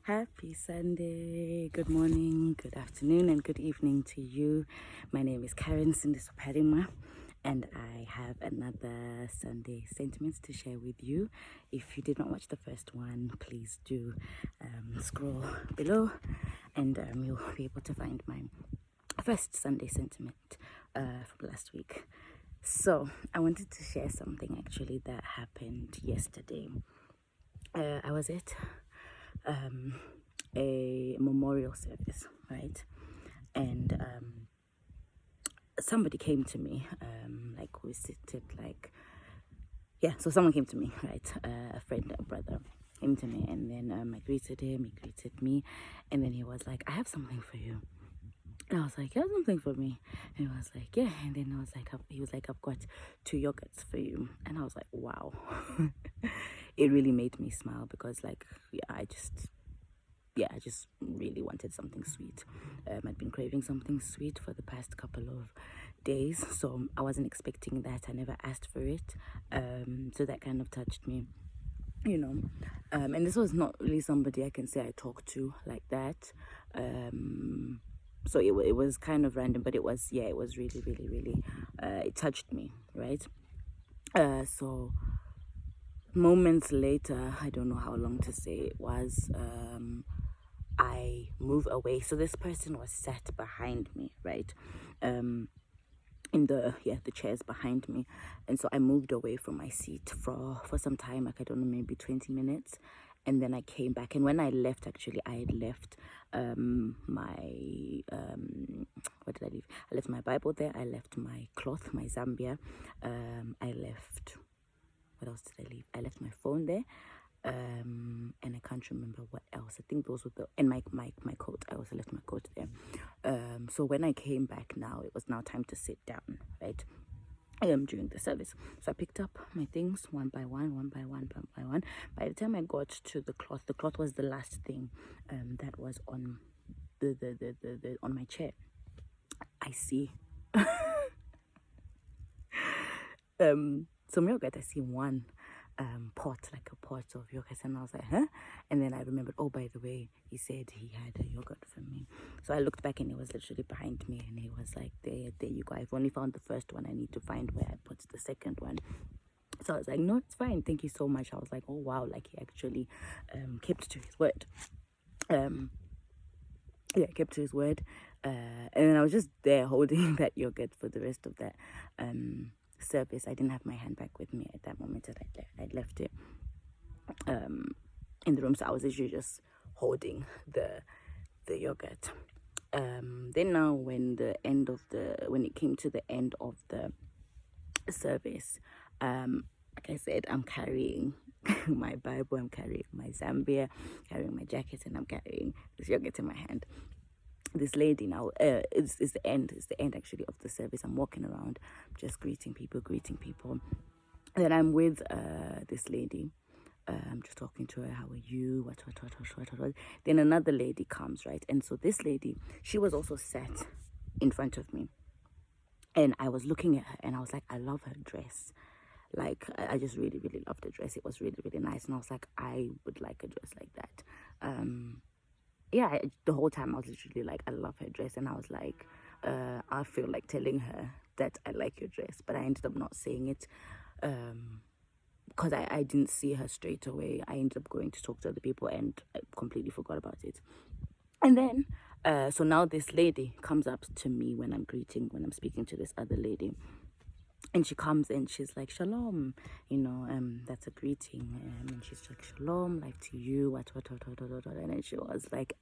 Happy Sunday. Good morning, good afternoon, and good evening to you. My name is Karen Sindisoparima, and I have another Sunday sentiment to share with you. If you did not watch the first one, please do scroll below, and you'll be able to find my first Sunday sentiment from last week. So, I wanted to share something actually that happened yesterday. I was at a memorial service, right? And somebody came to me, like we seated, like, yeah, so someone came to me, right? A friend, a brother came to me, and then I greeted him, he greeted me, and then he was like, I have something for you. And I was like, you have something for me? And he was like, yeah. And then I was like, he was like, I've got 2 yogurts for you. And I was like, wow. It really made me smile because, like, I just really wanted something sweet. I'd been craving something sweet for the past couple of days, so I wasn't expecting that. I never asked for it, so that kind of touched me, you know. And this was not really somebody I can say I talked to like that. So it was kind of random, but it was really, really, really, it touched me, right? So moments later, I don't know how long to say it was, I move away. So this person was sat behind me, right? In the chairs behind me, and so I moved away from my seat for some time, like I don't know, maybe 20 minutes, and then I came back. And when I left, actually, I had left my what did I leave? I left my Bible there. I left my cloth, my Zambia. I left, what else did I leave? I left my phone there, and I can't remember what else. I think those were and my coat. I also left my coat there. So when I came back, now it was now time to sit down, right? During the service, so I picked up my things one by one, one by one, one by one. By the time I got to the cloth was the last thing that was on the on my chair. I see some yogurt. I see one pot, like a pot of yogurt, and I was like, huh? And then I remembered, oh, by the way, he said he had a yogurt for me. So I looked back, and he was literally behind me, and he was like, there you go. I've only found the first one. I need to find where I put the second one. So I was like, no, it's fine, thank you so much. I was like, oh wow, like he actually kept to his word. Kept to his word. And then I was just there holding that yogurt for the rest of that service. I didn't have my handbag with me at that moment that I'd left it in the room, so I was actually just holding the yogurt. Then now when it came to the end of the service, like I said, I'm carrying my Bible, I'm carrying my Zambia, carrying my jacket, and I'm carrying this yogurt in my hand. This lady now, it's the end actually of the service. I'm walking around, just greeting people. Then I'm with this lady. I'm just talking to her. How are you? What? Then another lady comes, right? And so this lady, she was also sat in front of me. And I was looking at her, and I was like, I love her dress. Like, I just really, really loved the dress. It was really, really nice. And I was like, I would like a dress like that. The whole time I was literally like, I love her dress. And I was like, I feel like telling her that I like your dress. But I ended up not saying it because I didn't see her straight away. I ended up going to talk to other people, and I completely forgot about it. And then, so now this lady comes up to me when I'm speaking to this other lady. And she comes and she's like, Shalom, that's a greeting. And she's like, Shalom, like to you, what. And then she was like,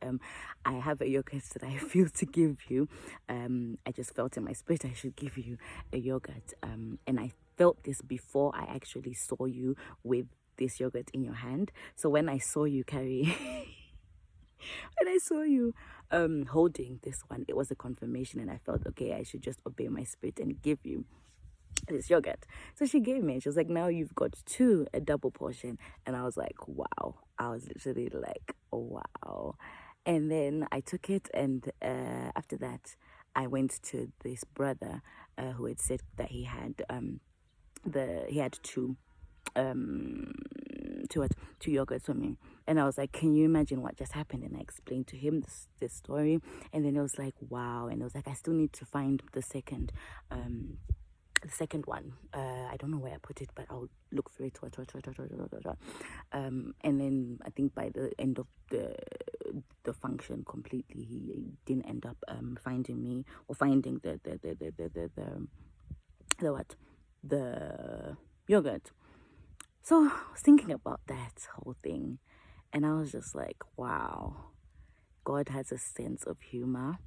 I have a yogurt that I feel to give you. I just felt in my spirit I should give you a yogurt. And I felt this before I actually saw you with this yogurt in your hand. So when I saw you when I saw you holding this one, it was a confirmation, and I felt, okay, I should just obey my spirit and give you this yogurt. So she gave me, and she was like, now you've got 2, a double portion. And I was like, wow. I was literally like, oh, wow. And then I took it, and after that I went to this brother who had said that he had 2 two yogurts for me. And I was like, can you imagine what just happened? And I explained to him this story, and then it was like, wow. And it was like, I still need to find the second one. I don't know where I put it, but I'll look for it. And then I think by the end of the function completely, he didn't end up finding me or finding the yogurt. So I was thinking about that whole thing, and I was just like, wow, God has a sense of humor.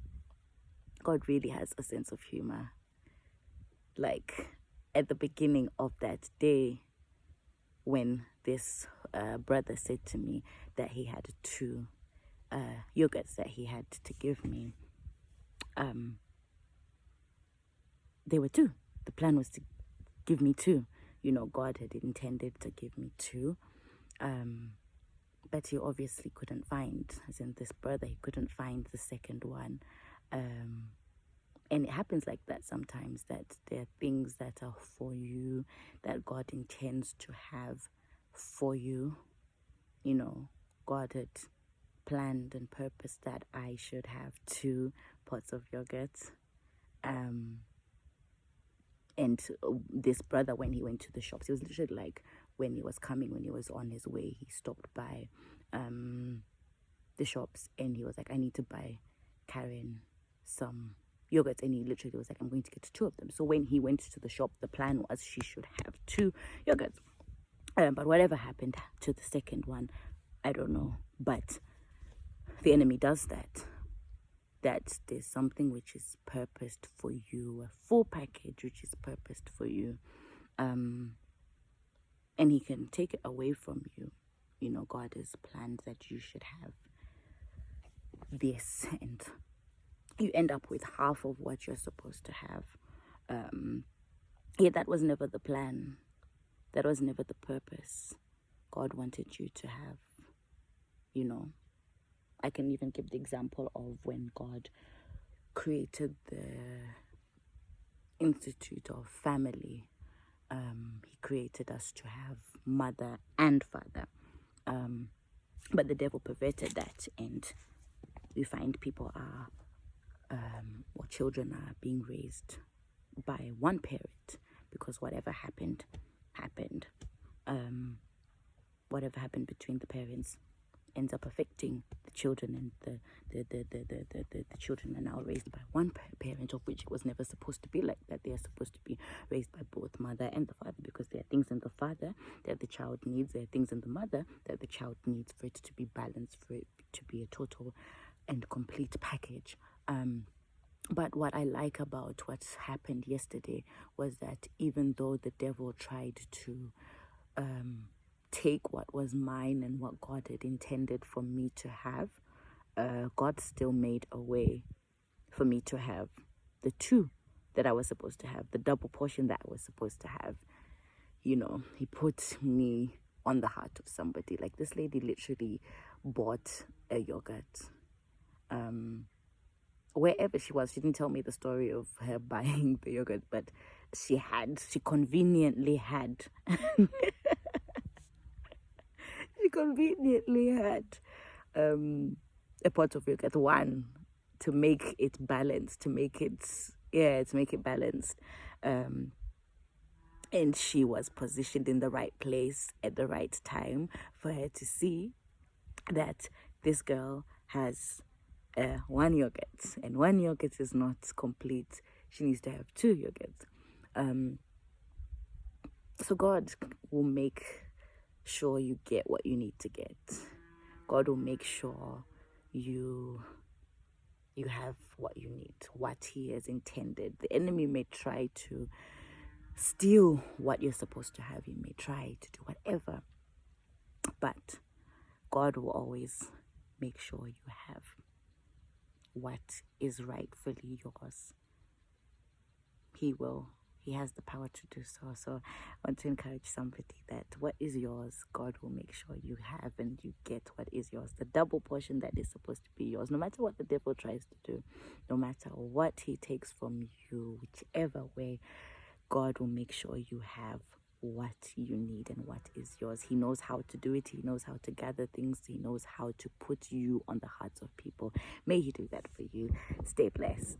God really has a sense of humor. Like, at the beginning of that day, when this brother said to me that he had two yogurts that he had to give me, there were two. The plan was to give me two. You know, God had intended to give me two. But he obviously couldn't find, as in this brother, he couldn't find the second one. And it happens like that sometimes, that there are things that are for you that God intends to have for you. You know, God had planned and purposed that I should have two pots of yogurt. And this brother, when he went to the shops, he was literally like, when he was on his way, he stopped by the shops, and he was like, I need to buy Karen some yogurts. And he literally was like, I'm going to get two of them. So when he went to the shop, the plan was she should have two yogurts. But whatever happened to the second one, I don't know. But the enemy does that. That there's something which is purposed for you, a full package which is purposed for you, and he can take it away from you. You know, God has planned that you should have this, and you end up with half of what you're supposed to have. That was never the plan. That was never the purpose. God wanted you to have, you know, I can even give the example of when God created the Institute of Family. He created us to have mother and father. But the devil perverted that, and we find people are, or children are being raised by one parent, because whatever happened. Whatever happened between the parents ends up affecting the children, and the children are now raised by one parent, of which it was never supposed to be like that. They are supposed to be raised by both mother and the father, because there are things in the father that the child needs, there are things in the mother that the child needs for it to be balanced, for it to be a total and complete package. But what I like about what's happened yesterday was that even though the devil tried to take what was mine and what God had intended for me to have, God still made a way for me to have the two that I was supposed to have, the double portion that I was supposed to have. You know, he put me on the heart of somebody. Like, this lady literally bought a yogurt. Wherever she was, she didn't tell me the story of her buying the yogurt, but she conveniently had a pot of yogurt, one, to make it balanced, to make it balanced. And she was positioned in the right place at the right time for her to see that this girl has one yogurt, and one yogurt is not complete. She needs to have two yogurts. So God will make sure you get what you need to get. God will make sure you have what you need, what he has intended. The enemy may try to steal what you're supposed to have. He may try to do whatever, but God will always make sure you have what is rightfully yours. He will. He has the power to do so. So I want to encourage somebody that what is yours, God will make sure you have and you get what is yours. The double portion that is supposed to be yours, no matter what the devil tries to do, no matter what he takes from you, whichever way, God will make sure you have what you need and what is yours. He knows how to do it. He knows how to gather things. He knows how to put you on the hearts of people. May he do that for you. Stay blessed.